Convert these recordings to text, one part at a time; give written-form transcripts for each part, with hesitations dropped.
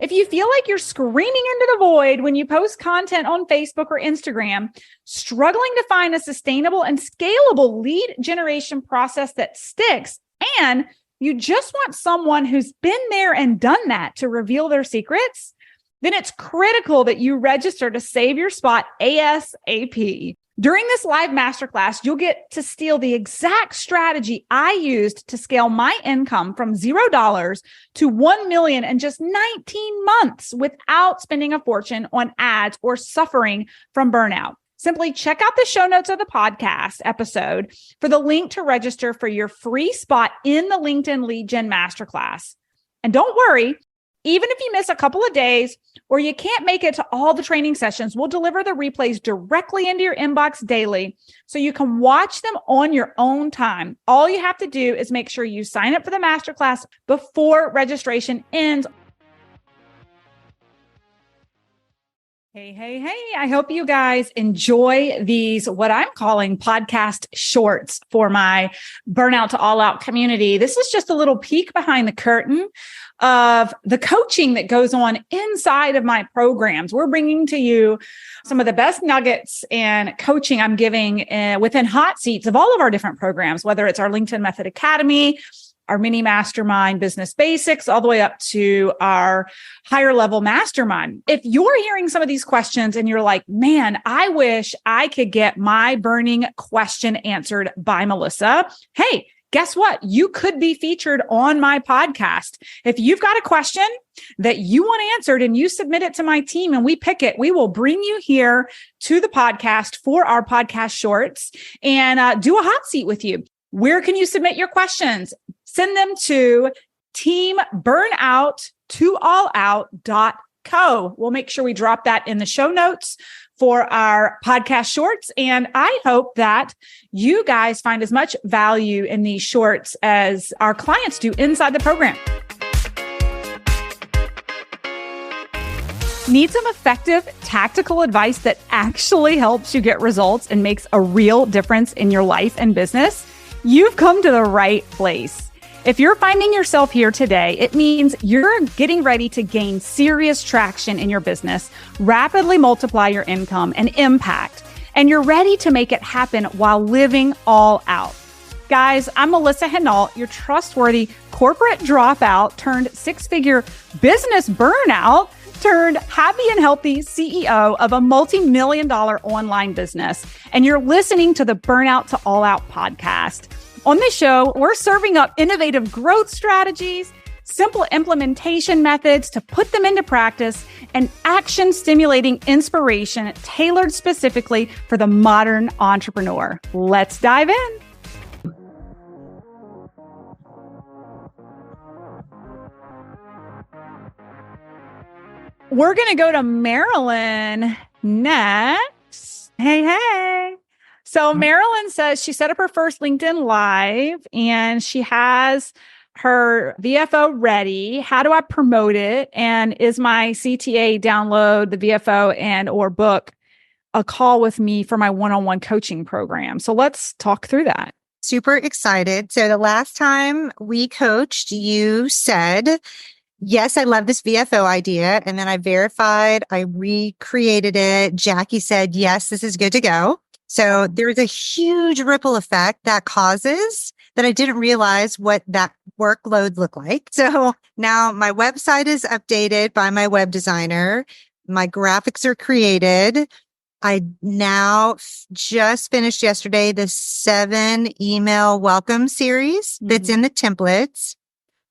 If you feel like you're screaming into the void when you post content on Facebook or Instagram, struggling to find a sustainable and scalable lead generation process that sticks, and you just want someone who's been there and done that to reveal their secrets, then it's critical that you register to save your spot ASAP. During this live masterclass, you'll get to steal the exact strategy I used to scale my income from $0 to 1 million in just 19 months without spending a fortune on ads or suffering from burnout. Simply check out the show notes of the podcast episode for the link to register for your free spot in the LinkedIn Lead Gen Masterclass. And don't worry, even if you miss a couple of days or you can't make it to all the training sessions, we'll deliver the replays directly into your inbox daily so you can watch them on your own time. All you have to do is make sure you sign up for the masterclass before registration ends. Hey. I hope you guys enjoy these, what I'm calling podcast shorts for my Burnout to All Out community. This is just a little peek behind the curtain of the coaching that goes on inside of my programs. We're bringing to you some of the best nuggets and coaching I'm giving within hot seats of all of our different programs, whether it's our LinkedIn Method Academy, our mini mastermind business basics, all the way up to our higher level mastermind. If you're hearing some of these questions and you're like, man, I wish I could get my burning question answered by Melissa. Hey, guess what? You could be featured on my podcast. If you've got a question that you want answered and you submit it to my team and we pick it, we will bring you here to the podcast for our podcast shorts and do a hot seat with you. Where can you submit your questions? Send them to teamburnouttooallout.co. We'll make sure we drop that in the show notes for our podcast shorts. And I hope that you guys find as much value in these shorts as our clients do inside the program. Need some effective tactical advice that actually helps you get results and makes a real difference in your life and business? You've come to the right place. If you're finding yourself here today, it means you're getting ready to gain serious traction in your business, rapidly multiply your income and impact, and you're ready to make it happen while living all out. Guys, I'm Melissa Hinault, your trustworthy corporate dropout turned six-figure business burnout turned happy and healthy CEO of a multi-million-dollar online business. And you're listening to the Burnout to All Out podcast. On this show, we're serving up innovative growth strategies, simple implementation methods to put them into practice, and action-stimulating inspiration tailored specifically for the modern entrepreneur. Let's dive in. We're going to go to Marilyn next. Hey. So Marilyn says she set up her first LinkedIn Live and she has her VFO ready. How do I promote it? And is my CTA download the VFO and or book a call with me for my one-on-one coaching program? So let's talk through that. Super excited. So the last time we coached, you said, yes, I love this VFO idea. And then I verified, I recreated it. Jackie said, yes, this is good to go. So there's a huge ripple effect that causes that I didn't realize what that workload looked like. So now my website is updated by my web designer. My graphics are created. I now just finished yesterday the 7 email welcome series that's in the templates.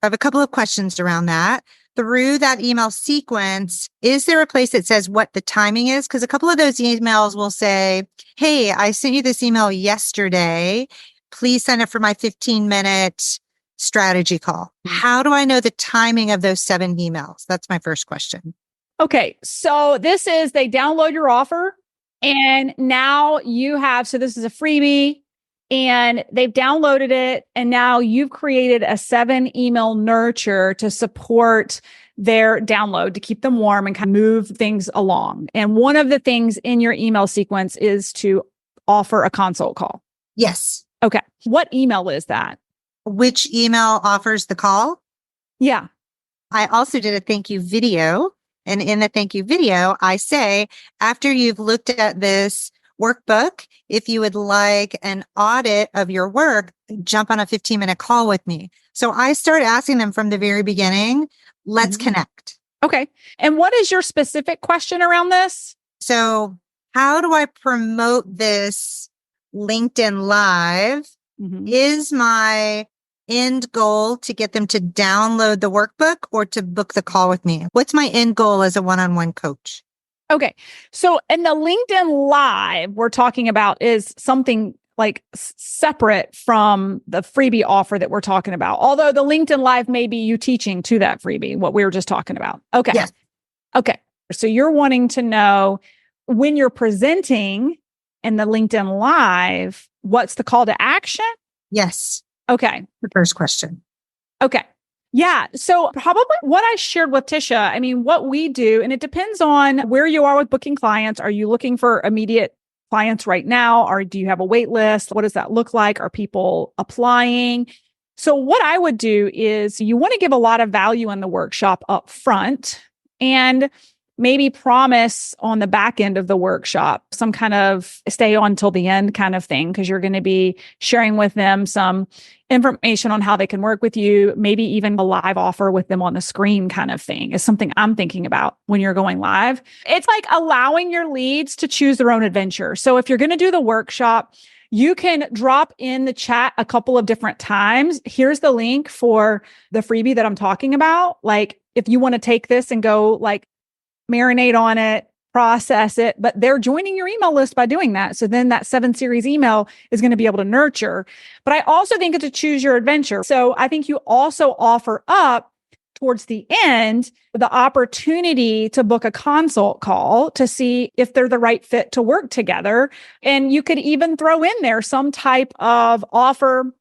I have a couple of questions around that. Through that email sequence, is there a place that says what the timing is? Because a couple of those emails will say, hey, I sent you this email yesterday. Please sign up for my 15-minute strategy call. How do I know the timing of those 7 emails? That's my first question. Okay. So this is, they download your offer and now you have, so this is a freebie and they've downloaded it. And now you've created a 7 email nurture to support their download, to keep them warm and kind of move things along. And one of the things in your email sequence is to offer a consult call. Yes. Okay. What email is that? Which email offers the call? Yeah. I also did a thank you video. And in the thank you video, I say, after you've looked at this workbook, if you would like an audit of your work, jump on a 15-minute call with me. So I start asking them from the very beginning, let's connect. Okay. And what is your specific question around this? So how do I promote this LinkedIn Live? Is my end goal to get them to download the workbook or to book the call with me? What's my end goal as a one-on-one coach? Okay. So, and the LinkedIn Live we're talking about is something like separate from the freebie offer that we're talking about. Although the LinkedIn Live may be you teaching to that freebie, what we were just talking about. Okay. Yes. Okay. So you're wanting to know when you're presenting in the LinkedIn Live, what's the call to action? Yes. Okay. The first question. Okay. Yeah. So probably what I shared with Tisha, I mean, what we do, and it depends on where you are with booking clients. Are you looking for immediate clients right now? Or do you have a wait list? What does that look like? Are people applying? So what I would do is you want to give a lot of value in the workshop up front and maybe promise on the back end of the workshop, some kind of stay on till the end kind of thing, because you're going to be sharing with them some information on how they can work with you, maybe even a live offer with them on the screen kind of thing is something I'm thinking about when you're going live. It's like allowing your leads to choose their own adventure. So if you're going to do the workshop, you can drop in the chat a couple of different times. Here's the link for the freebie that I'm talking about. Like if you want to take this and go like marinate on it, process it, but they're joining your email list by doing that. So then that 7-series email is going to be able to nurture. But I also think it's a choose your adventure. So I think you also offer up towards the end the opportunity to book a consult call to see if they're the right fit to work together. And you could even throw in there some type of offer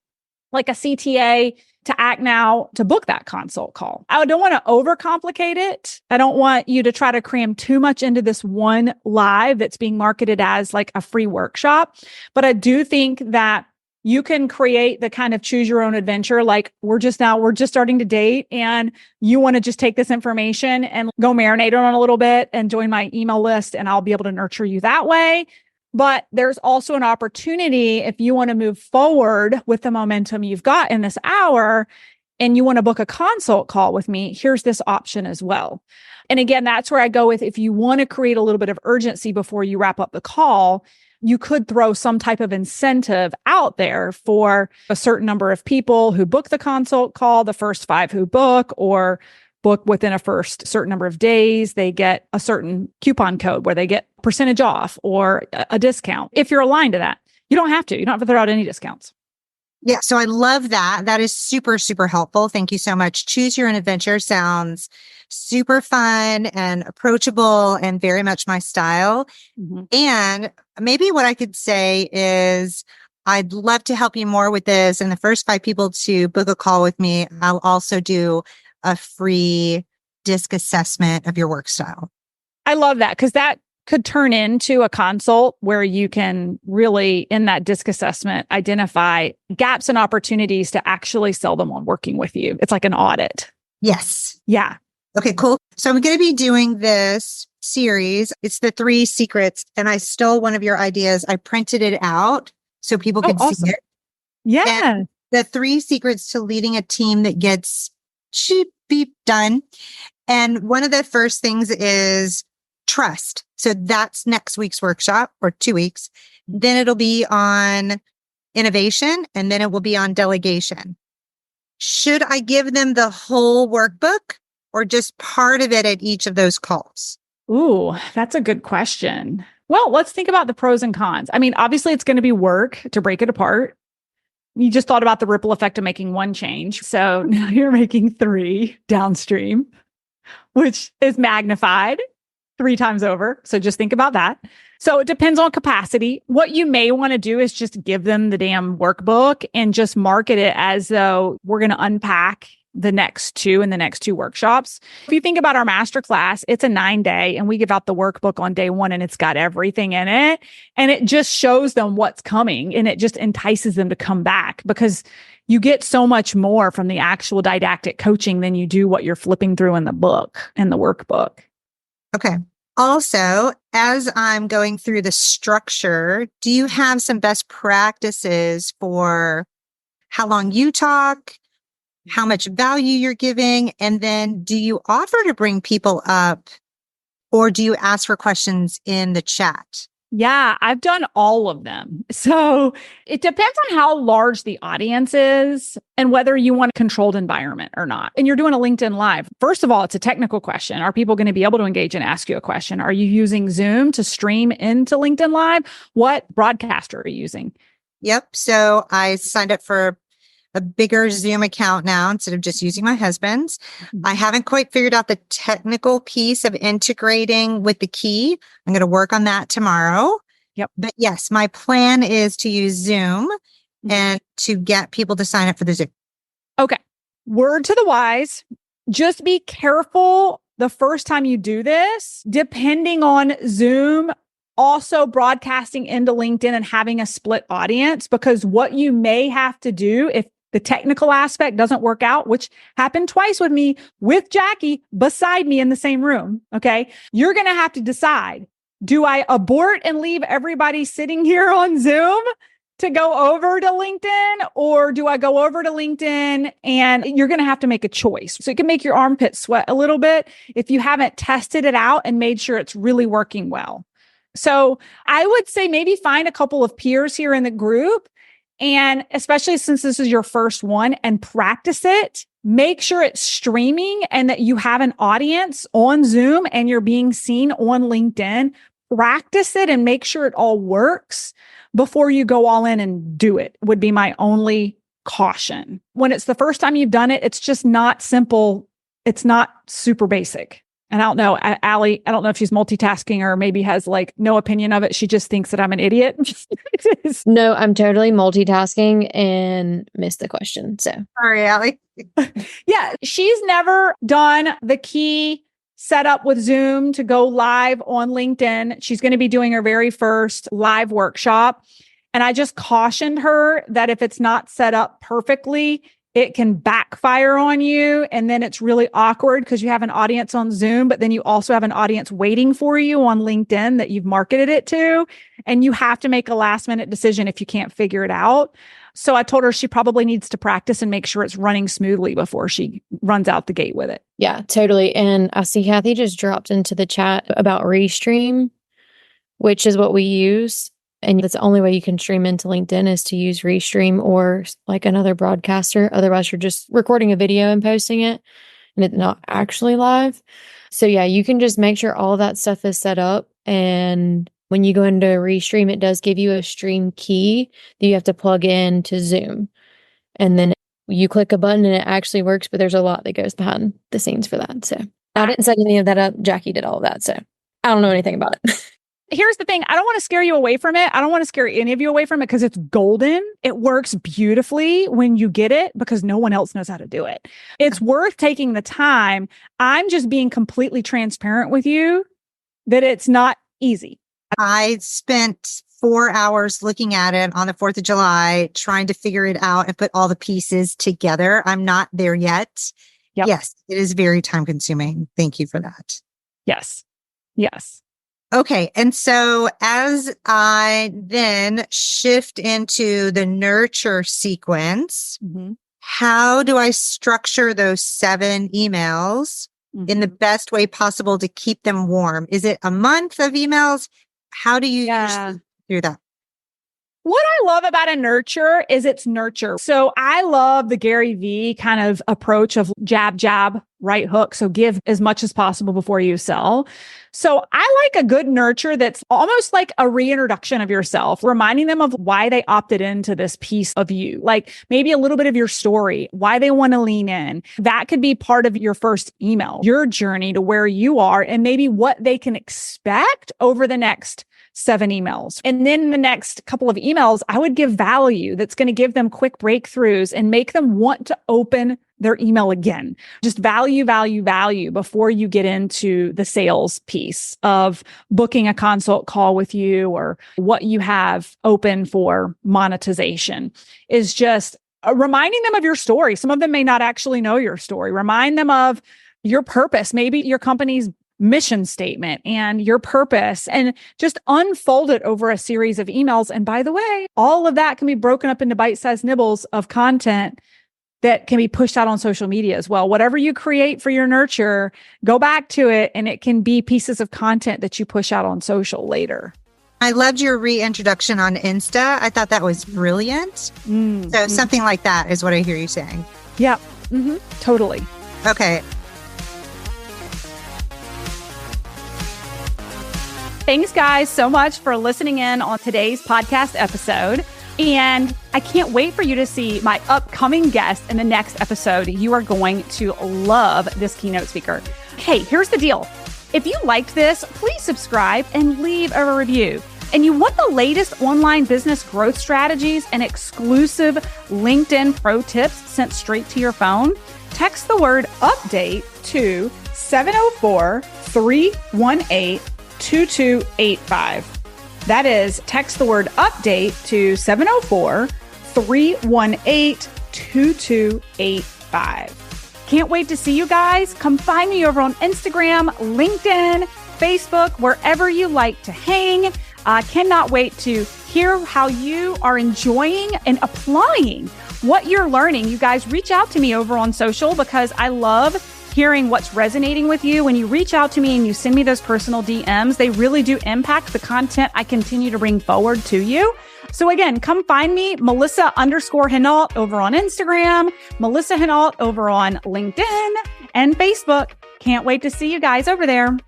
like a CTA to act now to book that consult call. I don't want to overcomplicate it. I don't want you to try to cram too much into this one live that's being marketed as like a free workshop. But I do think that you can create the kind of choose your own adventure. Like we're just starting to date and you want to just take this information and go marinate on it a little bit and join my email list and I'll be able to nurture you that way. But there's also an opportunity if you want to move forward with the momentum you've got in this hour and you want to book a consult call with me, here's this option as well. And again, that's where I go with if you want to create a little bit of urgency before you wrap up the call, you could throw some type of incentive out there for a certain number of people who book the consult call, the first 5 who book, or book within a first certain number of days, they get a certain coupon code where they get percentage off or a discount. If you're aligned to that, you don't have to throw out any discounts. Yeah. So I love that. That is super, super helpful. Thank you so much. Choose your own adventure sounds super fun and approachable and very much my style. And maybe what I could say is I'd love to help you more with this. And the first 5 people to book a call with me, I'll also do a free disc assessment of your work style. I love that because that could turn into a consult where you can really, in that disc assessment, identify gaps and opportunities to actually sell them on working with you. It's like an audit. Yes. Yeah. Okay, cool. So I'm going to be doing this series. It's the 3 secrets. And I stole one of your ideas. I printed it out so people could see it. Yeah. And the 3 secrets to leading a team that gets should be done. And one of the first things is trust. So that's next week's workshop or 2 weeks. Then it'll be on innovation and then it will be on delegation. Should I give them the whole workbook or just part of it at each of those calls? Ooh, that's a good question. Well, let's think about the pros and cons. I mean, obviously it's going to be work to break it apart. You just thought about the ripple effect of making one change. So now you're making 3 downstream, which is magnified 3 times over. So just think about that. So it depends on capacity. What you may want to do is just give them the damn workbook and just market it as though we're going to unpack the next 2 in the next 2 workshops. If you think about our masterclass, it's a 9-day and we give out the workbook on day 1 and it's got everything in it. And it just shows them what's coming and it just entices them to come back because you get so much more from the actual didactic coaching than you do what you're flipping through in the book and the workbook. Okay. Also, as I'm going through the structure, do you have some best practices for how long you talk, how much value you're giving, and then do you offer to bring people up or do you ask for questions in the chat? Yeah, I've done all of them. So it depends on how large the audience is and whether you want a controlled environment or not. And you're doing a LinkedIn Live. First of all, it's a technical question. Are people going to be able to engage and ask you a question? Are you using Zoom to stream into LinkedIn Live? What broadcaster are you using? Yep. So I signed up for a bigger Zoom account now instead of just using my husband's. I haven't quite figured out the technical piece of integrating with the key. I'm going to work on that tomorrow. Yep. But yes, my plan is to use Zoom and to get people to sign up for the Zoom. Okay. Word to the wise. Just be careful the first time you do this, depending on Zoom, also broadcasting into LinkedIn and having a split audience, because what you may have to do if the technical aspect doesn't work out, which happened twice with me, with Jackie beside me in the same room. Okay. You're going to have to decide, do I abort and leave everybody sitting here on Zoom to go over to LinkedIn, or do I go over to LinkedIn? And you're going to have to make a choice. So it can make your armpit sweat a little bit if you haven't tested it out and made sure it's really working well. So I would say maybe find a couple of peers here in the group. And especially since this is your first one, and practice it, make sure it's streaming and that you have an audience on Zoom and you're being seen on LinkedIn. Practice it and make sure it all works before you go all in and do it, would be my only caution. When it's the first time you've done it, it's just not simple. It's not super basic. And I don't know, Allie, I don't know if she's multitasking or maybe has like no opinion of it. She just thinks that I'm an idiot. No, I'm totally multitasking and missed the question. So Sorry, Allie. Yeah, she's never done the key setup with Zoom to go live on LinkedIn. She's going to be doing her very first live workshop. And I just cautioned her that if it's not set up perfectly, it can backfire on you. And then it's really awkward because you have an audience on Zoom, but then you also have an audience waiting for you on LinkedIn that you've marketed it to. And you have to make a last minute decision if you can't figure it out. So I told her she probably needs to practice and make sure it's running smoothly before she runs out the gate with it. yeah, totally. And I see Kathy just dropped into the chat about Restream, which is what we use. And that's the only way you can stream into LinkedIn is to use Restream or like another broadcaster. Otherwise, you're just recording a video and posting it and it's not actually live. So yeah, you can just make sure all of that stuff is set up. And when you go into Restream, it does give you a stream key that you have to plug in to Zoom. And then you click a button and it actually works, but there's a lot that goes behind the scenes for that. So I didn't set any of that up. Jackie did all of that. So I don't know anything about it. Here's the thing. I don't want to scare you away from it. I don't want to scare any of you away from it because it's golden. It works beautifully when you get it because no one else knows how to do it. It's worth taking the time. I'm just being completely transparent with you that it's not easy. I spent 4 hours looking at it on the 4th of July, trying to figure it out and put all the pieces together. I'm not there yet. Yep. Yes, it is very time consuming. Thank you for that. Yes. Yes. Okay. And so as I then shift into the nurture sequence, how do I structure those 7 emails in the best way possible to keep them warm? Is it a month of emails? How do you usually do that? What I love about a nurture is it's nurture. So I love the Gary V kind of approach of jab, jab, right hook. So give as much as possible before you sell. So I like a good nurture that's almost like a reintroduction of yourself, reminding them of why they opted into this piece of you, like maybe a little bit of your story, why they want to lean in. That could be part of your first email, your journey to where you are, and maybe what they can expect over the next 7 emails. And then the next couple of emails, I would give value that's going to give them quick breakthroughs and make them want to open their email again. Just value, value, value before you get into the sales piece of booking a consult call with you or what you have open for monetization is just reminding them of your story. Some of them may not actually know your story. Remind them of your purpose, maybe your company's mission statement and your purpose, and just unfold it over a series of emails. And by the way, all of that can be broken up into bite-sized nibbles of content that can be pushed out on social media as well. Whatever you create for your nurture, go back to it, and it can be pieces of content that you push out on social later. I loved your reintroduction on Insta. I thought that was brilliant. So something like that is what I hear you saying. Yeah, totally. Okay. Thanks, guys, so much for listening in on today's podcast episode. And I can't wait for you to see my upcoming guest in the next episode. You are going to love this keynote speaker. Hey, here's the deal. If you liked this, please subscribe and leave a review. And you want the latest online business growth strategies and exclusive LinkedIn pro tips sent straight to your phone? Text the word update to 704-318-2285. That is, text the word update to 704-318-2285. Can't wait to see you guys. Come find me over on Instagram, LinkedIn, Facebook, wherever you like to hang. Cannot wait to hear how you are enjoying and applying what you're learning. You guys reach out to me over on social because I love hearing what's resonating with you. When you reach out to me and you send me those personal DMs, they really do impact the content I continue to bring forward to you. So again, come find me, Melissa_Hinault over on Instagram, Melissa Hinault over on LinkedIn and Facebook. Can't wait to see you guys over there.